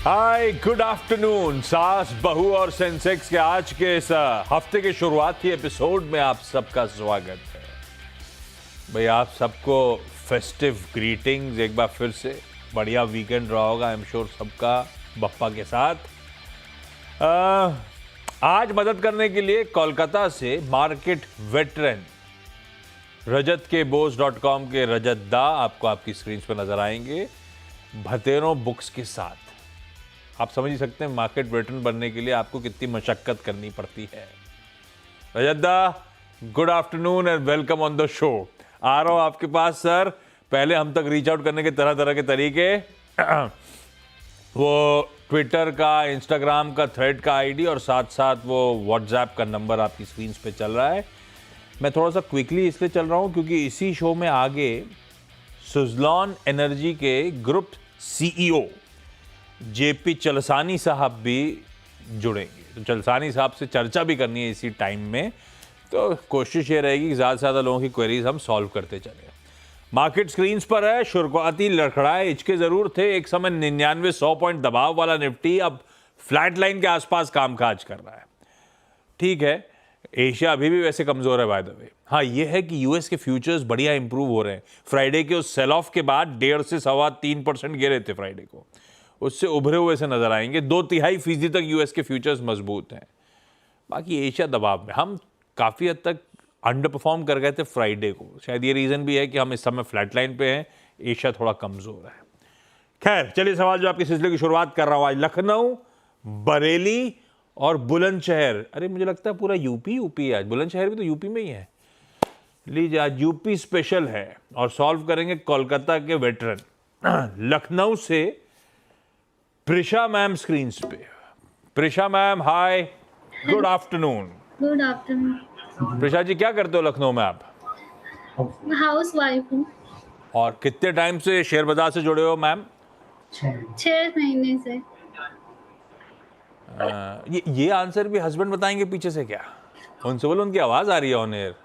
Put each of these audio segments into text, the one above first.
हाय good afternoon. सास बहू और सेंसेक्स के आज के इस हफ्ते के शुरुआती एपिसोड में आप सबका स्वागत है। भाई आप सबको फेस्टिव ग्रीटिंग्स एक बार फिर से। बढ़िया वीकेंड रहा होगा आई एम श्योर सबका बप्पा के साथ। आज मदद करने के लिए कोलकाता से मार्केट वेटरन रजत के बोस.com के रजत दा आपको आपकी स्क्रीन पर नजर आएंगे भतेरों बुक्स के साथ। आप समझ ही सकते हैं मार्केट वेटरन बनने के लिए आपको कितनी मशक्कत करनी पड़ती है। Rajat da good afternoon and welcome on the show. आ रहा हूं आपके पास सर। पहले हम तक रीच आउट करने के तरह तरह के तरीके वो ट्विटर का, इंस्टाग्राम का, थ्रेड का आईडी और साथ साथ वो व्हाट्सएप का नंबर आपकी स्क्रीन पे चल रहा है। मैं थोड़ा सा क्विकली इसलिए चल रहा हूं क्योंकि इसी शो में आगे सुजलॉन एनर्जी के ग्रुप सीईओ जेपी चलसानी साहब भी जुड़ेंगे। तो चलसानी साहब से चर्चा भी करनी है इसी टाइम में। तो कोशिश ये रहेगी कि ज़्यादा से ज़्यादा लोगों की क्वेरीज हम सॉल्व करते चले। मार्केट स्क्रीन्स पर है, शुरुआती लड़खड़ाए हिचके ज़रूर थे। एक समय 99-100 पॉइंट दबाव वाला निफ्टी अब फ्लैट लाइन के आसपास कामकाज कर रहा है। ठीक है, एशिया अभी भी वैसे कमज़ोर है बाय द वे। हाँ, ये है कि यूएस के फ्यूचर्स बढ़िया इंप्रूव हो रहे हैं। फ्राइडे के उस सेल ऑफ के बाद 1.5 से 3.25% गिरे थे फ्राइडे को, उससे उभरे हुए से नजर आएंगे। 2/3% तक यूएस के फ्यूचर्स मजबूत हैं। बाकी एशिया दबाव में, हम काफ़ी हद तक अंडर परफॉर्म कर गए थे फ्राइडे को। शायद ये रीज़न भी है कि हम इस समय फ्लैट लाइन पे हैं, एशिया थोड़ा कमज़ोर है। खैर चलिए, सवाल जो आपके सिलसिले की शुरुआत कर रहा हूँ आज लखनऊ, बरेली और बुलंदशहर। अरे मुझे लगता है पूरा यूपी है आज। बुलंदशहर भी तो यूपी में ही है। लीजिए, आज यूपी स्पेशल है और सॉल्व करेंगे कोलकाता के वेटरन। लखनऊ से प्रिशा मैम स्क्रीन्स पे। Prisha ma'am hi, good afternoon. Good afternoon. Prisha ji क्या करते हो लखनऊ में आप? हाउस वाइफ हूँ। और कितने टाइम से शेयर बाजार से जुड़े हो मैम? 6 महीने से। ये आंसर भी हस्बैंड बताएंगे पीछे से क्या? उनसे बोलो, उनकी आवाज आ रही है ऑन एयर।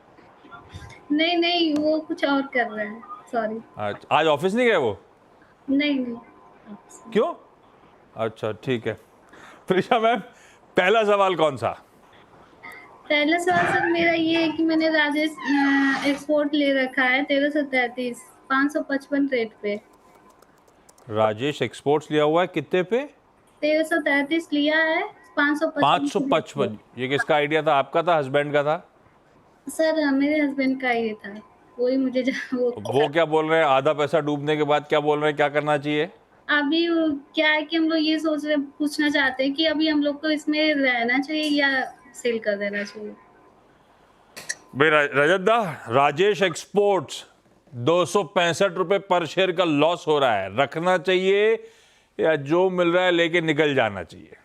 नहीं, वो कुछ और कर रहे हैं। सॉरी। आज ऑफिस नहीं गए वो? नहीं। क्यों? अच्छा ठीक है। प्रिशा मैम, पहला सवाल कौन सा? पहला सवाल सर मेरा ये है कि मैंने राजेश एक्सपोर्ट ले रखा है 1333 555 रेट पे। राजेश एक्सपोर्ट्स लिया हुआ है कितने पे? 1333 लिया है 555। ये किसका आइडिया था, आपका था हस्बैंड का था? सर मेरे हस्बैंड का ये था। वही मुझे वो क्या बोल रहे हैं, आधा पैसा डूबने के बाद क्या बोल रहे हैं, क्या करना चाहिए? अभी क्या है कि हम लोग ये सोच रहे पूछना चाहते हैं कि अभी हम लोग को इसमें रहना चाहिए या सेल कर देना चाहिए। रजत दा, राजेश एक्सपोर्ट्स 265 रुपए पर शेयर का लॉस हो रहा है। रखना चाहिए या जो मिल रहा है लेके निकल जाना चाहिए?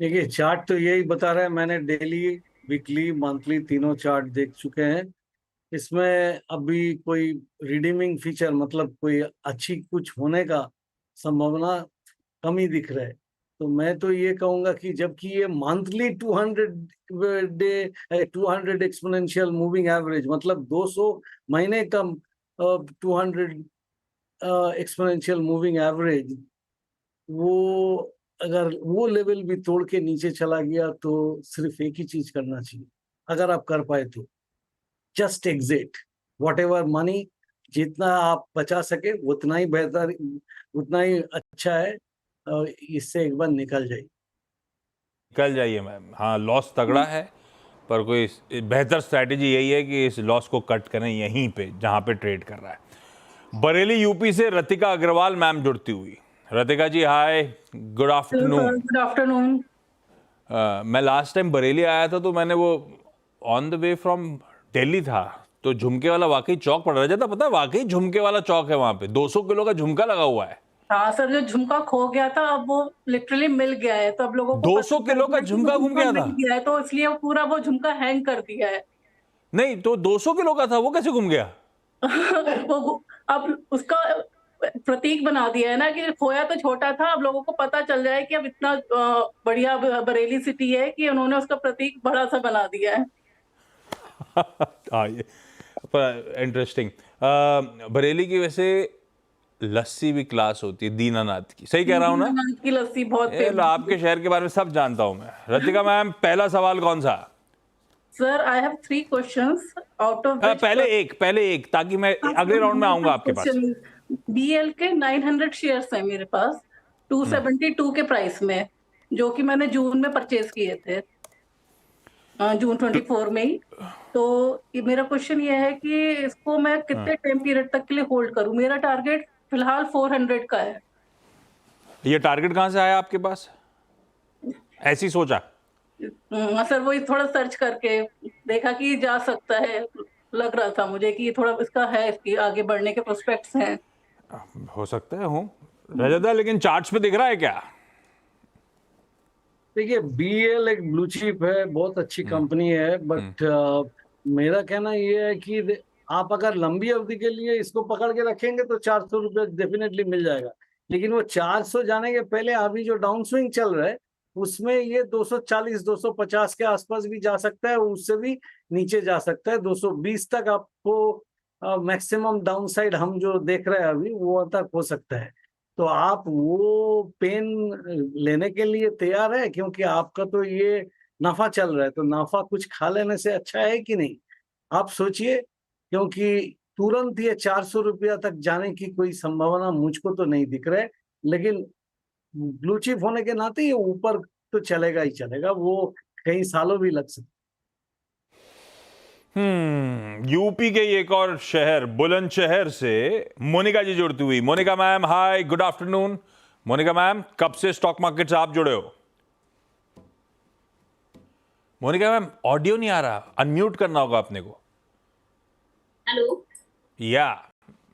देखिए, चार्ट तो यही बता रहा है। मैंने डेली, वीकली, मंथली तीनों चार्ट देख चुके हैं। इसमें अभी कोई रिडीमिंग फीचर, मतलब कोई अच्छी कुछ होने का संभावना कम ही दिख रहा है। तो मैं तो ये कहूंगा कि जबकि ये मंथली 200 एक्सपोनेंशियल मूविंग एवरेज, मतलब 200 महीने का 200 एक्सपोनेंशियल मूविंग एवरेज, वो अगर वो लेवल भी तोड़ के नीचे चला गया तो सिर्फ एक ही चीज करना चाहिए, अगर आप कर पाए तो just exit. What ever money, जितना आप बचा सके उतना ही बेहतर, उतना ही अच्छा है। इससे एक बार निकल जाइए मैम। हाँ, लॉस तगड़ा है पर कोई बेहतर स्ट्रैटेजी यही है कि इस लॉस को कट करें यहीं पे जहां पे ट्रेड कर रहा है। बरेली यूपी से रतिका अग्रवाल मैम जुड़ती हुई। रतिका जी हाय, गुड आफ्टरनून। Good afternoon. मैं लास्ट टाइम बरेली आया था तो मैंने वो on the way from Delhi था तो झुमके वाला वाकई चौक पड़ रहा था। पता है, वाकई झुमके वाला चौक है वहां पे। 200 किलो का झुमका लगा हुआ है। हाँ सर, जो झुमका खो गया था अब वो लिटरली मिल गया है। तो अब लोगों को 200 किलो का झुमका घूम गया था। मिल गया है तो इसलिए पूरा वो झुमका हैंग कर दिया है। नहीं तो 200 किलो का था, वो कैसे घूम गया? वो अब उसका प्रतीक बना दिया है ना कि खोया तो छोटा था, अब लोगों को पता चल जाए कि अब इतना बढ़िया बरेली सिटी है कि उन्होंने उसका प्रतीक बड़ा सा बना दिया है। हाँ, ये इंटरेस्टिंग। बरेली की वैसे लस्सी भी क्लास होती है दीनानाथ की, सही कह रहा हूँ ना? दीनानाथ की लस्सी बहुत ए, लो, आपके शहर के बारे में सब जानता हूँ मैं। रतिका मैम, पहला सवाल कौन सा? Sir I have 3 questions out of which पहले एक, ताकि मैं अगले राउंड में आऊंगा आपके पास। बीएल के 900 शेयर्स है मेरे पास 272 के प्राइस में, जो कि मैंने जून में परचेज किए थे, जून 24 में ही। तो मेरा क्वेश्चन ये है कि इसको मैं कितने टाइम पीरियड तक के लिए होल्ड करूं? मेरा टारगेट फिलहाल 400 का है। ये टारगेट कहाँ से आया आपके पास? ऐसी सोचा? सर वही थोड़ा सर्च करके देखा कि जा सकता है, लग रहा था मुझे कि थोड़ा इसका है, इसकी आगे बढ़ने के प्रोस्पेक्ट्स हैं। हो सकता है हूँ रजत, लेकिन चार्ट्स पे दिख रहा है क्या? देखिए, बीएल एक ब्लू चिप है, बहुत अच्छी कंपनी है, बट मेरा कहना ये है कि आप अगर लंबी अवधि के लिए इसको पकड़ के रखेंगे तो 400 रुपये डेफिनेटली मिल जाएगा। लेकिन वो 400 जाने के पहले अभी जो डाउन स्विंग चल रहा है उसमें ये 240 250 के आसपास भी जा सकता है, उससे भी नीचे जा सकता है। 220 तक आपको मैक्सिमम डाउन साइड हम जो देख रहे हैं अभी वो तक हो सकता है। तो आप वो पेन लेने के लिए तैयार है? क्योंकि आपका तो ये नफा चल रहा है, तो नफा कुछ खा लेने से अच्छा है कि नहीं? आप सोचिए, क्योंकि तुरंत ये 400 रुपया तक जाने की कोई संभावना मुझको तो नहीं दिख रहा है। लेकिन ब्लू चिप होने के नाते ये ऊपर तो चलेगा ही चलेगा, वो कई सालों भी लग सकते। यूपी के एक और शहर बुलंदशहर से मोनिका जी जुड़ती हुई। Monika ma'am, hi, good afternoon. Monika ma'am, कब से स्टॉक मार्केट से आप जुड़े हो? मोनिका मैम, ऑडियो नहीं आ रहा, अनम्यूट करना होगा अपने को। हेलो, या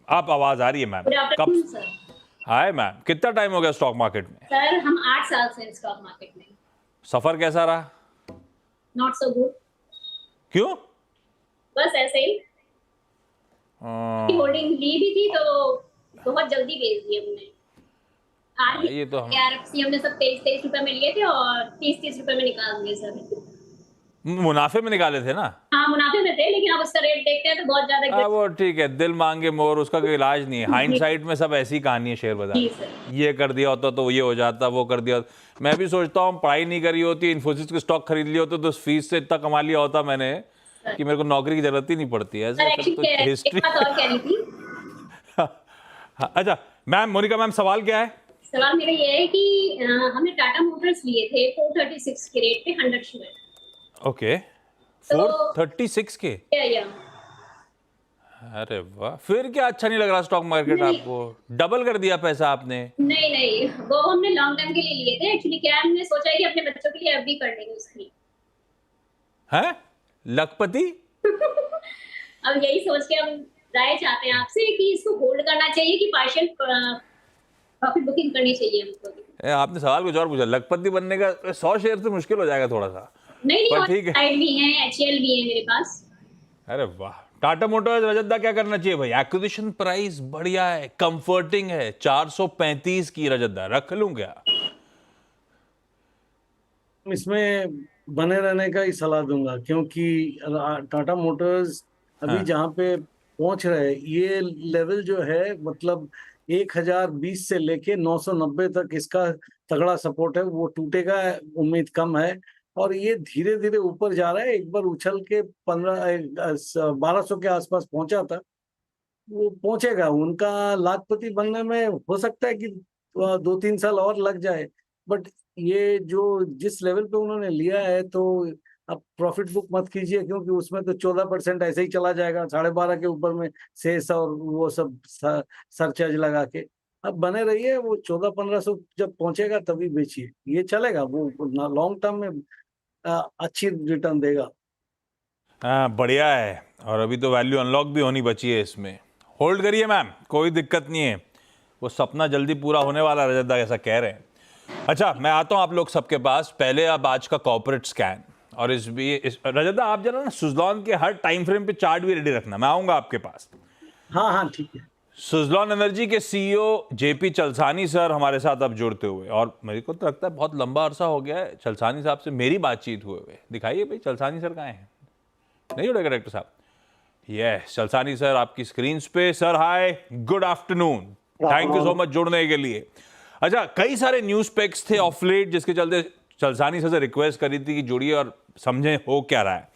आप आवाज आ रही है ma'am? Good afternoon sir. Hi ma'am, कितना टाइम हो गया स्टॉक मार्केट में? सर हम 8 साल से स्टॉक मार्केट में। सफर कैसा रहा? Not so good. क्यों? बस ऐसे ही। होल्डिंग ली भी थी तो बहुत जल्दी बेच दी हमने। आज ये तो आरएफसी हमने सब 23 रुपए में लिए थे और 30 रुपए में निकाल दिए सर। मुनाफे में निकाले थे ना? हाँ मुनाफे में थे, लेकिन अब उसका रेट देखते हैं तो बहुत ज्यादा। वो ठीक है, दिल मांगे मोर, उसका कोई इलाज नहीं है। हाइंडसाइट में सब ऐसी कहानी है शेयर बाजार। ये कर दिया होता तो ये हो जाता, वो कर दिया। मैं भी सोचता हूँ पढ़ाई नहीं करी होती, इन्फोसिस के स्टॉक खरीद लिया होता तो उस फीस से इतना कमा लिया होता मैंने कि मेरे को नौकरी की जरूरत ही नहीं पड़ती है। तो हिस्ट्री। अच्छा मैम, मोनिका मैम, सवाल क्या है? सवाल मेरा ये है कि हमने टाटा मोटर्स लिए थे 436 के रेट पे 100 शेयर। ओके, 436 के? या अरे वाह, फिर क्या अच्छा नहीं लग रहा स्टॉक मार्केट आपको? डबल कर दिया पैसा आपने। नहीं, वो हमने लॉन्ग टर्म के लिए लिए थे। एक्चुअली क्या है, हमने सोचा है कि अपने बच्चों के लिए एफडी कर लेंगे उसकी। हैं? लखपति? अब यही सोच के हम राय चाहते हैं आपसे कि इसको होल्ड करना चाहिए कि पार्शियल प्रॉफिट बुकिंग करनी चाहिए हमको। आपने सवाल कुछ और पूछा। लखपति बनने का 100 शेयर से मुश्किल हो जाएगा थोड़ा सा। नहीं, ठीक है, साइड भी है, एचएल भी है मेरे पास। अरे वाह। टाटा मोटर्स, रजत दा, क्या करना चाहिए भाई? एक्विजिशन प्राइस बढ़िया है, कंफर्टिंग है, 435 की। रजत दा, रख लूं क्या? इसमें बने रहने का ही सलाह दूंगा, क्योंकि टाटा मोटर्स अभी जहाँ पे पहुंच रहे हैं, ये लेवल जो है, मतलब 1020 से लेके 990 तक इसका तगड़ा सपोर्ट है, वो टूटेगा उम्मीद कम है। और ये धीरे धीरे ऊपर जा रहा है। एक बार उछल के 1200 के आसपास पहुंचा था, वो पहुंचेगा। उनका लाखपति बनने में हो सकता है कि 2-3 साल और लग जाए, बट ये जो जिस लेवल पे उन्होंने लिया है, तो अब प्रॉफिट बुक मत कीजिए, क्योंकि उसमें तो 14% ऐसे ही चला जाएगा, 12.5 के ऊपर में सेस और वो सब सरचार्ज लगा के। अब बने रहिए, वो 1400-1500 जब पहुंचेगा तभी बेचिए, ये चलेगा, वो लॉन्ग टर्म में अच्छी रिटर्न देगा। हाँ, बढ़िया है। और अभी तो वैल्यू अनलॉक भी होनी बची है इसमें। होल्ड करिए मैम, कोई दिक्कत नहीं है, वो सपना जल्दी पूरा होने वाला। रजत दा ऐसा कह रहे हैं। अच्छा, मैं आता हूं आप लोग सबके पास। पहले अब आज का कॉर्पोरेट स्कैन, और रजत दा, आप जरा ना सुजलॉन के हर टाइम फ्रेम पे चार्ट भी रेडी रखना, मैं आऊंगा आपके पास। हाँ ठीक है। सुजलॉन एनर्जी के सीईओ जेपी चलसानी सर हमारे साथ अब जुड़ते हुए, और मेरे को तो लगता है बहुत लंबा अरसा हो गया है चलसानी साहब से मेरी बातचीत हुए। दिखाइए भाई, चलसानी सर कहाँ हैं? नहीं जुड़े डायरेक्टर साहब? यस, चलसानी सर आपकी स्क्रीन पे। Sir hi, good afternoon. Thank you so much जुड़ने के लिए। अच्छा, कई सारे न्यूज पेक्स थे ऑफ लेट जिसके चलते चलसानी से रिक्वेस्ट करी थी कि जुड़िए और समझें हो क्या रहा है।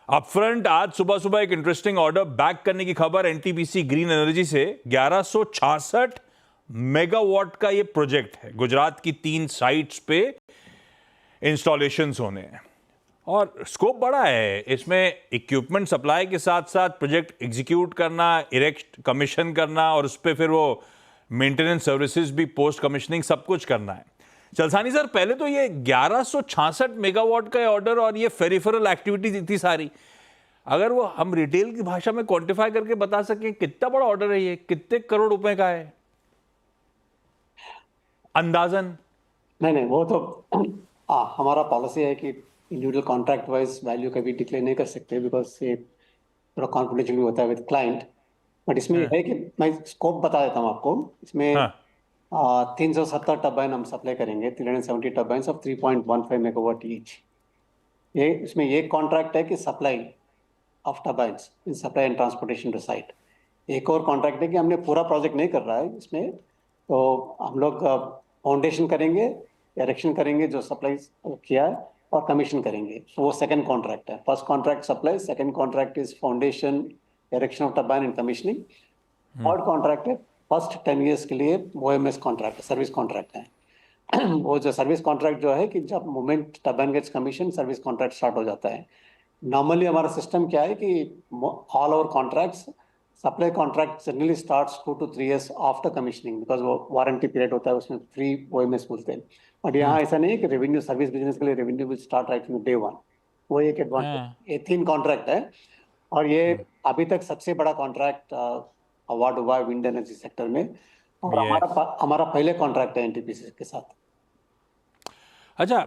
अपफ्रंट आज सुबह सुबह एक इंटरेस्टिंग ऑर्डर बैक करने की खबर एनटीपीसी ग्रीन एनर्जी से 1166 मेगावाट का ये प्रोजेक्ट है। गुजरात की 3 साइट्स पे इंस्टॉलेशंस होने हैं और स्कोप बड़ा है। इसमें इक्विपमेंट सप्लाई के साथ साथ प्रोजेक्ट एग्जीक्यूट करना, इरेक्ट कमीशन करना और उस पर फिर वो मेंटेनेंस सर्विसेज भी पोस्ट कमीशनिंग सब कुछ करना है। चलसानी सर, पहले तो ये 1166 मेगावाट का ऑर्डर और ये फेरिफेरल एक्टिविटीज इतनी सारी, अगर वो हम रिटेल की भाषा में क्वांटिफाई करके बता सकें कितना बड़ा ऑर्डर है ये, कितने करोड़ रुपए का है अंदाजन? नहीं, वो तो हमारा पॉलिसी है कि इंडिविजुअल कॉन्ट्रैक्ट वाइज वैल्यू कभी डिक्लेयर नहीं कर सकते, बिकॉज ये थोड़ा कॉन्फिडेंशियल भी होता है विद क्लाइंट। बट इसमें है कि मैं स्कोप बता देता हूँ आपको। इसमें 370 टर्बाइन हम सप्लाई करेंगे, 370 टर्बाइंस ऑफ 3.15 मेगावाट ईच। ये इसमें ये कॉन्ट्रैक्ट है कि supply of turbines in supply and transportation to site. एक और कॉन्ट्रैक्ट है कि हमने पूरा प्रोजेक्ट नहीं कर रहा है इसमें, तो हम लोग फाउंडेशन करेंगे, इरेक्शन करेंगे जो सप्लाई किया है, और कमीशन करेंगे। तो वो सेकंड कॉन्ट्रैक्ट है। First contract supply, second contract is foundation, erection of turbine and commissioning. Third contract है फर्स्ट 10 years के लिए OMS कॉन्ट्रैक्ट, सर्विस कॉन्ट्रैक्ट है। वो जो सर्विस कॉन्ट्रैक्ट जो है कि जब moment turbine gets commission, service contract start हो जाता है। नॉर्मली हमारा सिस्टम क्या है कि all over contracts, supply contract generally starts 2 to 3 years after commissioning, because वो वारंटी पीरियड होता है, उसमें फ्री OMS बोलते हैं। बट यहाँ ऐसा नहीं है कि रेवेन्यू, सर्विस बिजनेस के लिए revenue will start right from day 1। वो एक एडवांटेज। ये 3 कॉन्ट्रैक्ट है और ये अभी तक सबसे बड़ा कॉन्ट्रैक्ट अवार्ड हुआ है विंड एनर्जी सेक्टर में, और हमारा पहले कॉन्ट्रैक्ट है एनटीपीसी के साथ। अच्छा,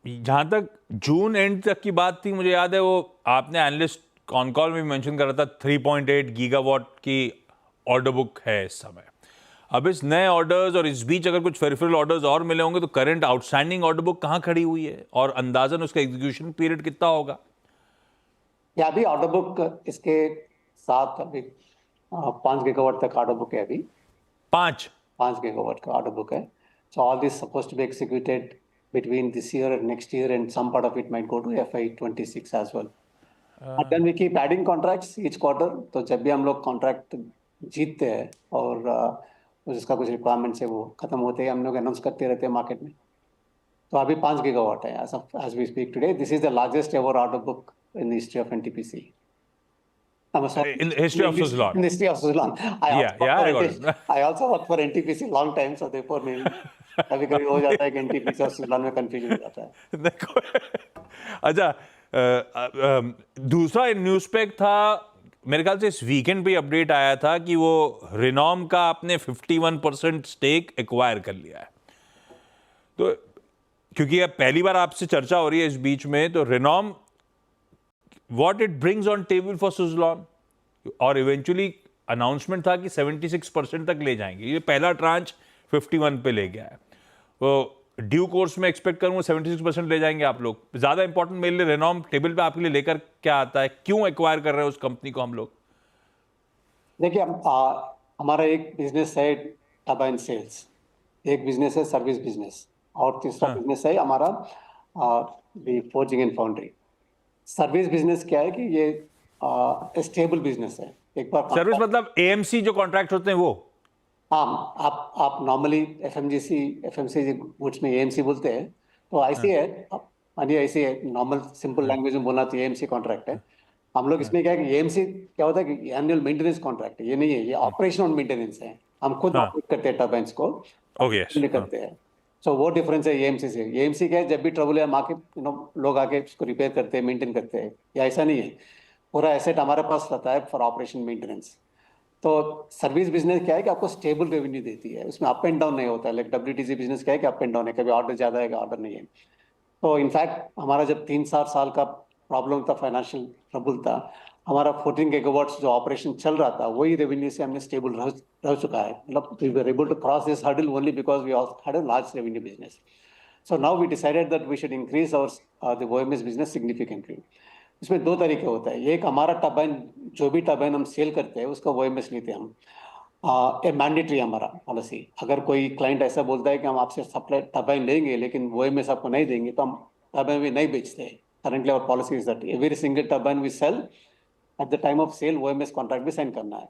जहां तक जून एंड तक की बात थी, मुझे याद है वो आपने एनालिस्ट कॉन कॉल में भी मेंशन करा था 3.8 गीगावाट की ऑर्डर बुक है इस समय। अब इस नए ऑर्डर्स और इस बीच अगर कुछ फेरिफेरल ऑर्डर्स और मिले होंगे तो करंट आउटस्टैंडिंग ऑर्डर बुक कहां खड़ी हुई है और अंदाजन उसका एग्जीक्यूशन पीरियड कितना होगा? या अभी ऑर्डर बुक इसके साथ अभी 5 गीगावाट तक ऑर्डर बुक है। अभी 5 गीगावाट का ऑर्डर बुक है। So all this supposed to be executed between this year and next year, and some part of it might go to FY26 as well. And then we keep adding contracts each quarter. तो जब भी हम लोग contract जीतते हैं और जिसका कुछ रिक्वायरमेंट्स है वो खत्म होते हैं, हम लोग अनाउंस करते रहते हैं मार्केट में। तो अभी 5 गीगावाट है as we speak today. This is the largest ever order book in the history of NTPC. In the history of Suzlon. In the history of Suzlon. I also worked for NTPC long time, so therefore maybe कभी कभी हो जाता है कि NTPC और सुजलॉन में confusion हो जाता है। अच्छा, दूसरा न्यूज पेक था, मेरे ख्याल से इस वीकेंड पे अपडेट आया था कि वो रिनॉम का आपने 51% स्टेक एक्वायर कर लिया है। तो क्योंकि अब पहली बार आपसे चर्चा हो रही है इस बीच में, तो Renom what it brings on table for Suzlon, और इवेंचुअली अनाउंसमेंट था कि 76% तक ले जाएंगे। ये पहला ट्रांच 51 पे ले गया है, वो ड्यू कोर्स में एक्सपेक्ट करूंगा 76% ले जाएंगे आप लोग। ज्यादा इंपॉर्टेंट मेरे लिए रेनॉम टेबल पे आपके लिए लेकर क्या आता है, क्यों एक्वायर कर रहे हैं उस कंपनी को हम लोग? देखिए, हमारा एक बिजनेस है टर्बाइन सेल्स, एक बिजनेस है सर्विस बिजनेस, और तीसरा बिजनेस है हमारा forging and foundry. Service business क्या है कि ये स्टेबल बिजनेस है। एक बार सर्विस मतलब AMC जो कॉन्ट्रैक्ट होते हैं वो? हाँ, आप नॉर्मली FMCG गुड्स में AMC बोलते हैं, तो ऐसे है, ऐसे है नॉर्मल सिंपल लैंग्वेज में बोलना तो AMC कॉन्ट्रैक्ट है। हम लोग इसमें क्या है कि AMC क्या होता है कि एनुअल मेंटेनेंस कॉन्ट्रैक्ट है, ये नहीं है, ये ऑपरेशन और मेंटेनेंस है। हम खुद ऑपरेट करते हैं टर्बाइंस को, करते हैं। सो वो डिफरेंस है AMC से। AMC क्या है, जब भी ट्रबल है मार्केट लोग आके उसको रिपेयर करते हैं, मेंटेन करते हैं, या ऐसा नहीं है, पूरा एसेट हमारे पास रहता है फॉर ऑपरेशन मेंटेनेंस। तो सर्विस बिजनेस क्या है कि आपको स्टेबल रेवेन्यू देती है, उसमें अप एंड डाउन नहीं होता है। लाइक WTC बिजनेस क्या है कि अप एंड डाउन है, कभी ऑर्डर ज्यादा है, ऑर्डर नहीं है। तो इनफैक्ट हमारा जब 3-4 साल का प्रॉब्लम था, फाइनेंशियल ट्रबल था, हमारा 14 गीगावाट्स जो ऑपरेशन चल रहा था वही रेवेन्यू से हमने स्टेबल रह चुका है। मतलब we were able to cross this hurdle only because we had a large revenue business. So now we decided that we should increase our the OMS business significantly. इसमें 2 तरीके होता है। एक, हमारा टर्बाइन, जो भी टर्बाइन हम सेल करते हैं उसका OMS लेते हैं हम, ए मैंडेटरी हमारा पॉलिसी। अगर कोई क्लाइंट ऐसा बोलता है कि हम आपसे सप्लाई टरबाइन लेंगे लेकिन वो OMS आपको नहीं देंगे, तो हम टरबाइन भी नहीं बेचते हैं। Currently our policy is that every single turbine we sell at the time of sale OMS contract भी साइन करना है।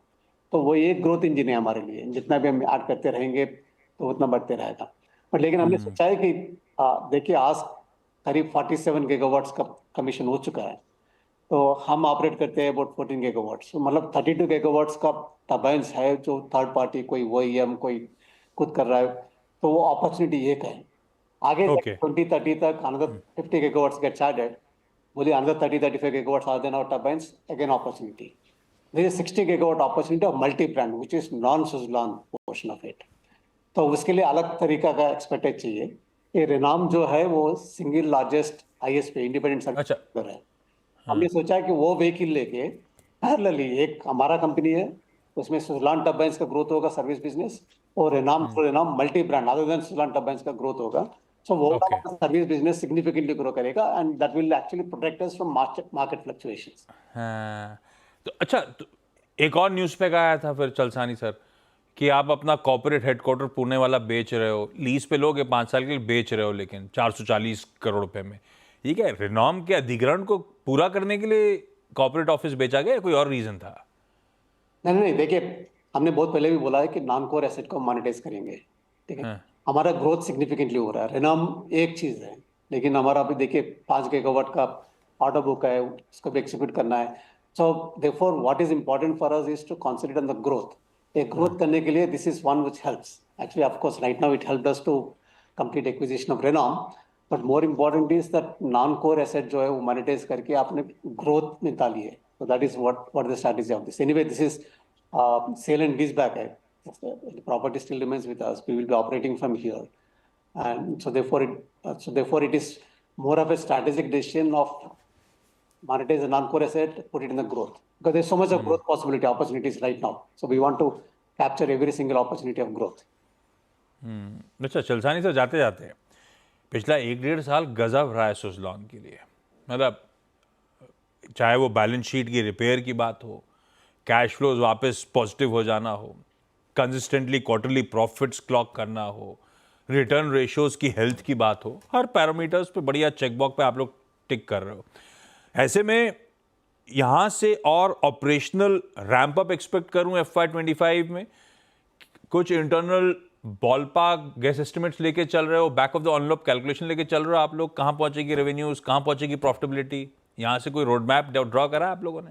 तो वो एक ग्रोथ इंजन है हमारे लिए, जितना भी हम ऐड करते रहेंगे तो उतना बढ़ते रहेगा। बट लेकिन हमने सोचा है कि देखिए आज करीब 47 गीगावाट्स का कमीशन हो चुका है, तो हम ऑपरेट करते हैं अबाउट 14 गीगावाट्स, मतलब 32 गीगावाट्स का टर्बाइन्स है जो थर्ड पार्टी कोई OEM कोई खुद कर रहा है, तो वो अपॉर्चुनिटी एक है। आगे Okay. 2030 तक another 50 gigawatts gets added, only another 30-35 gigawatts are then our turbines, again opportunity. There is 60 gigawatt opportunity of multi-brand, which is non-Suzlon portion of it. तो उसके लिए अलग तरीका का एक्सपर्टाइज चाहिए। ये रेनाम जो है वो सिंगल लार्जेस्ट ISP इंडिपेंडेंट अच्छा। सर्विस है। हमने सोचा कि वो व्हीकल लेके पैरेलली एक हमारा कंपनी है, उसमें सुजलान टर्बाइन्स का ग्रोथ होगा सर्विस बिजनेस, और Renom multi brand other than Suzlon turbines का ग्रोथ होगा। सो वो Okay. Service business significantly grow करेगा and that will actually protect us from market fluctuations. हाँ, तो अच्छा, तो एक और न्यूज़ पे आया था फिर चलसानी सर कि आप अपना कॉर्पोरेट हेडक्वार्टर पुणे वाला बेच रहे हो, लीज पे लोगे 5 साल के लिए बेच रहे हो, लेकिन 440 करोड़ रुपए में। ये क्या रेनॉम के अधिग्रहण को पूरा करने के लिए कॉर्पोरेट ऑफिस बेचा गया या कोई और रीजन था? नहीं, देखिए हमने बहुत पहले भी बोला है कि नॉन कोर एसेट को मोनेटाइज करेंगे, ठीक है। हाँ। हमारा ग्रोथ सिग्निफिकेंटली हो रहा है, रेनाम एक चीज है, लेकिन हमारा अभी देखिए 5 गीगावाट का ऑर्डर बुक है, उसको भी एक्सिक्यूट करना है। So therefore what is important for us is to concentrate on the growth. ये ग्रोथ करने के लिए this is one which helps actually, of course right now it helped us to complete acquisition of Renom, but more important is that non core asset जो है वो monetise करके आपने growth निकाली है। So that is what the strategy of this. Anyway, this is sale and leaseback. The property still remains with us. We will be operating from here, and so therefore it is more of a strategic decision of monetize a non-core asset, put it in the growth, because there's so much of growth opportunities right now. So we want to capture every single opportunity of growth. अच्छा, चलसानी sir जाते जाते पिछला 1-1.5 साल गजब रहा है सुजलॉन के लिए। मतलब चाहे वो बैलेंस शीट की रिपेयर की बात हो, कैश फ्लोज वापस पॉजिटिव हो जाना हो, कंसिस्टेंटली क्वार्टरली प्रॉफिट्स क्लॉक करना हो, रिटर्न रेशियोज की हेल्थ की बात हो, हर पैरामीटर्स पे बढ़िया चेकबॉक्स पे आप लोग टिक कर रहे हो। ऐसे में यहाँ से और ऑपरेशनल रैंप अप एक्सपेक्ट करूँ FY25 में? कुछ इंटरनल बॉलपार्क गेस एस्टिमेट्स लेके चल रहे हो, back of the envelope calculation लेके चल रहे हो आप लोग? कहाँ पहुंचेगी रेवेन्यूज, कहाँ पहुंचेगी प्रॉफिटेबिलिटी? यहाँ से कोई रोड मैप ड्रॉ करा है आप लोगों ने?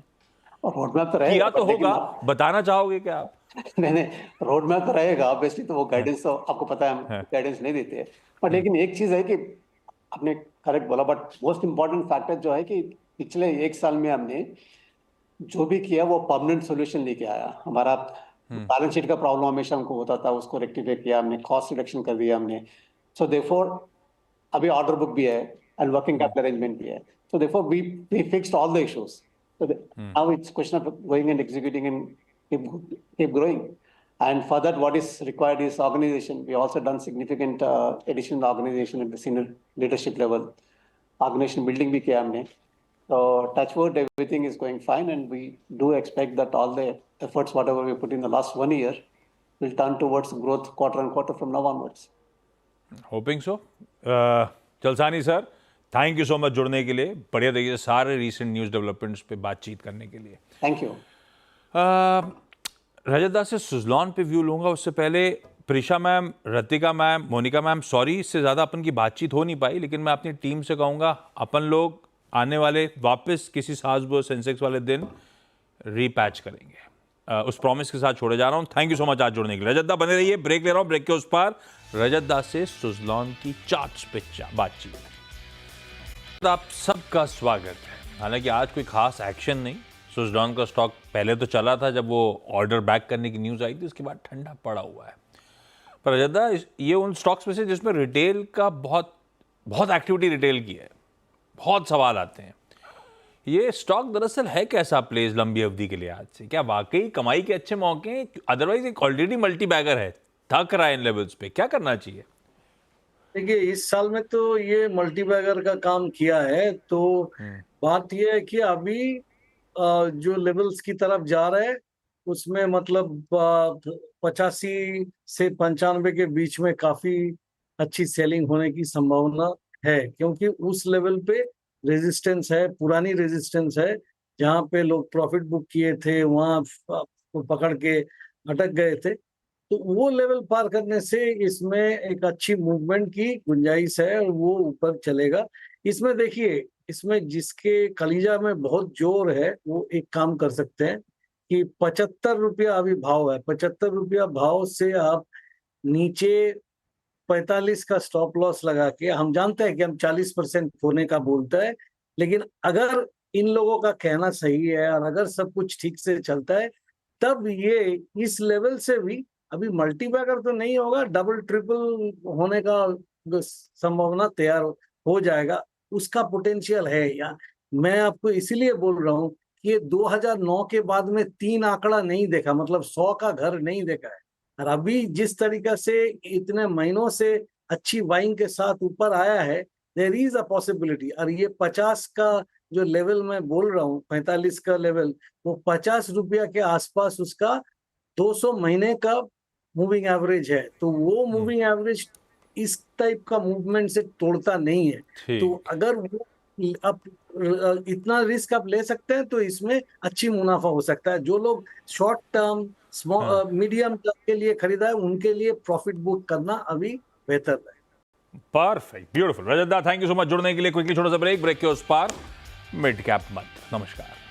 और रोड मैप तो किया रहेगा, तो होगा, बताना चाहोगे क्या आप? नहीं, रोड मैप तो रहेगा ऑब्वियसली, तो वो गाइडेंस तो आपको पता है हम गाइडेंस नहीं देते हैं। बट लेकिन एक चीज है कि आपने करेक्ट बोला, बट मोस्ट इंपॉर्टेंट फैक्टर जो है कि पिछले 1 साल में हमने जो भी किया वो परमानेंट सोल्यूशन लेके आया। हमारा बैलेंस शीट का प्रॉब्लम हमेशा हमको होता था, उसको रेक्टिफाई किया हमने, कॉस्ट रिडक्शन कर दिया हमने। सो देयरफॉर अभी ऑर्डर बुक भी है एंड वर्किंग कैपिटल अरेंजमेंट भी है। So therefore we fixed all the issues. So now it's question of going and executing and keep growing. And for that, what is required is organization. We also done significant addition in the organization at the senior leadership level. Organization building भी किया हमने. So touch wood, everything is going fine, and we do expect that all the efforts, whatever we put in the last 1 year, will turn towards growth quarter on quarter from now onwards. Hoping so. Chalasani sir, thank you so much जुड़ने के लिए, बढ़िया तरीके से सारे recent news developments पे बातचीत करने के लिए। Thank you. रजत दास से सुजलॉन पे व्यू लूँगा, उससे पहले Prisha ma'am, Ratika ma'am, Monika ma'am, sorry इससे ज़्यादा अपन की बातचीत हो नहीं पाई, लेकिन मैं अपनी टीम से कहूँगा अपन लोग आने वाले वापस किसी सासबो सेंसेक्स वाले दिन रीपैच करेंगे, उस प्रॉमिस के साथ छोड़े जा रहा हूँ। थैंक यू सो मच आज जुड़ने के लिए। रजत दा बने रहिए, ब्रेक ले रहा हूँ, ब्रेक के उस पार रजत दास से सुजलॉन की चार्ट्स पे बातचीत। आप सबका स्वागत है। हालांकि आज कोई खास एक्शन नहीं, सुजलॉन का स्टॉक पहले तो चला था जब वो ऑर्डर बैक करने की न्यूज़ आई थी, उसके बाद ठंडा पड़ा हुआ है। पर रजत दा, ये उन स्टॉक्स में से जिसमें रिटेल का बहुत एक्टिविटी रिटेल की है, बहुत सवाल आते हैं। ये स्टॉक दरअसल है कैसा प्लेस लंबी अवधि के लिए आज से? क्या वाकई कमाई के अच्छे मौके हैं? अदरवाइज एक ऑलरेडी मल्टी बैगर है, थक रहा है इन लेवल्स पे, क्या करना चाहिए? देखिए इस साल में तो ये मल्टी बैगर का काम किया है, तो बात ये है कि अभी जो लेवल्स की तरफ जा रहे हैं उसमें मतलब 85 से 95 के बीच में काफी अच्छी सेलिंग होने की संभावना है, क्योंकि उस लेवल पे रेजिस्टेंस है, पुरानी रेजिस्टेंस है, जहां पे लोग प्रॉफिट बुक किए थे वहां पकड़ के अटक गए थे। तो वो लेवल पार करने से इसमें एक अच्छी मूवमेंट की गुंजाइश है और वो ऊपर चलेगा। इसमें देखिए, इसमें जिसके कलीजा में बहुत जोर है वो एक काम कर सकते हैं कि 75 रुपया अभी भाव है, 75 रुपया भाव से आप नीचे 45 का स्टॉप लॉस लगा के, हम जानते हैं कि हम 40% होने का बोलता है, लेकिन अगर इन लोगों का कहना सही है और अगर सब कुछ ठीक से चलता है, तब ये इस लेवल से भी अभी मल्टीबैगर तो नहीं होगा, डबल ट्रिपल होने का संभावना तैयार हो जाएगा, उसका पोटेंशियल है। या मैं आपको इसीलिए बोल रहा हूँ कि ये 2009 के बाद में 3 आंकड़ा नहीं देखा, मतलब 100 का घर नहीं देखा है। और अभी जिस तरीका से इतने महीनों से अच्छी बाइंग के साथ ऊपर आया है, देयर इज अ पॉसिबिलिटी। और ये 50 का जो लेवल मैं बोल रहा हूँ, 45 का लेवल, वो 50 रुपया के आसपास उसका 200 महीने का मूविंग एवरेज है। तो वो मूविंग एवरेज इस टाइप का मूवमेंट से तोड़ता नहीं है। ठीक। तो अगर वो आप इतना रिस्क आप ले सकते हैं तो इसमें अच्छी मुनाफा हो सकता है। जो लोग short term small medium term के लिए खरीदा है, उनके लिए प्रॉफिट बुक करना अभी बेहतर है। Perfect, beautiful. रजत दा, थैंक यू सो मच जुड़ने के लिए। क्विकली छोटा सा ब्रेक के उस पार मिड कैप मंथ। नमस्कार।